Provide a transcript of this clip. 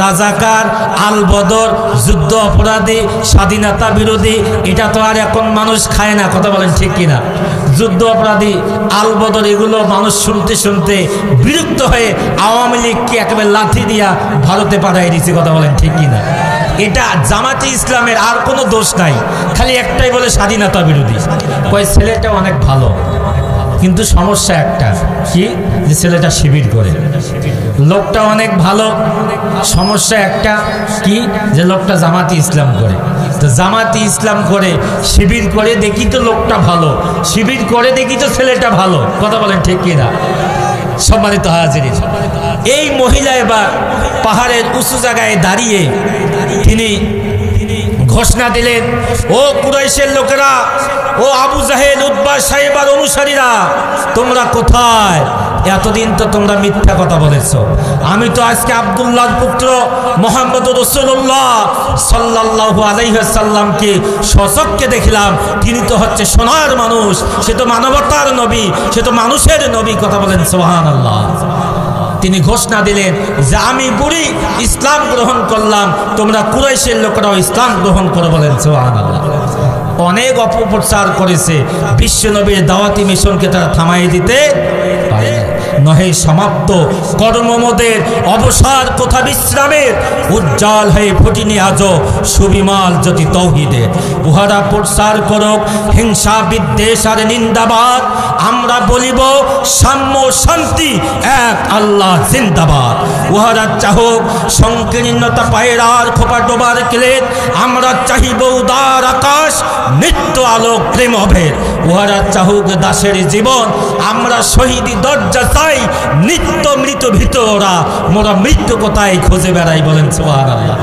রাজাকার, আল বদর, যুদ্ধ অপরাধী, স্বাধীনতা বিরোধী, এটা তো আর এখন মানুষ খায় না, কথা বলেন ঠিক কিনা? যুদ্ধ অপরাধী, আল বদর, এগুলো মানুষ শুনতে শুনতে বিরক্ত হয়ে আওয়ামী লীগকে একেবারে লাথি দিয়া ভারতে পাঠাই দিয়েছে, কথা বলেন ঠিক কিনা? এটা জামাতে ইসলামের আর কোনো দোষ নাই, খালি একটাই বলে স্বাধীনতা বিরোধী। কয় ছেলেটা অনেক ভালো, কিন্তু সমস্যা একটা কি, যে ছেলেটা শিবির করে। লোকটা অনেক ভালো, সমস্যা একটা কি, যে লোকটা জামাতে ইসলাম করে। তো জামাতে ইসলাম করে, শিবির করে দেখি তো লোকটা ভালো, শিবির করে দেখি তো ছেলেটা ভালো, কথা বলেন ঠিক কিনা? সম্মানিত হাজিরিন, এই মহিলা এবার পাহাড়ের উঁচু জায়গায় দাঁড়িয়ে তিনি ঘোষণা দিলেন, ও কুরাইশের লোকেরা, ও আবু জাহেল, উতবা, সাইবার অনুসারীরা, তোমরা কোথায়? এতদিন তো তোমরা মিথ্যা কথা বলেছো। আমি তো আজকে আব্দুল্লাহর পুত্র মুহাম্মদ রাসূলুল্লাহ সাল্লাল্লাহু আলাইহি ওয়াসাল্লামকে স্বচক্ষে দেখলাম। তিনি তো হচ্ছে সোনার মানুষ, সে তো মানবতার নবী, সে তো মানুষের নবী, কথা বলেন সুবহানাল্লাহ। তিনি ঘোষণা দিলেন যে আমি বুড়ি ইসলাম গ্রহণ করলাম, তোমরা কুরাইশের লোকেরাও ইসলাম গ্রহণ করো, বলেন সুবহানাল্লাহ। অনেক অপপ্রচার করেছে, বিশ্ব নবীর দাওয়াতি মিশনকে তারা থামাই দিতে পারে না। নহে সমাপ্ত কর্মমদের অবসর কোথা বিশ্রামের, উজ্জ্বল হয়ে ফুটিনি আজও সুবিমল জ্যোতি তৌহিদের। উহারা প্রচার করুক হিংসা, বিদ্বেষ আর নিন্দাবাদ, আমরা বলিব সাম্য, শান্তি, এক আল্লাহ জিন্দাবাদ। উহারা চাহুক সংকীর্ণতা পায়ের আর খোপা ডোবার ক্লেদ, আমরা চাহিব উদার আকাশ, নিত্য আলোক প্রেম অভেদ। উহারা চাহুক দাসের জীবন, আমরা শহীদি দরজা চাই, নিত্য মৃত ভীত ওরা, মোরা মৃত্যু কোথায় খুঁজে বেড়াই, বলেন সুবহানাল্লাহ।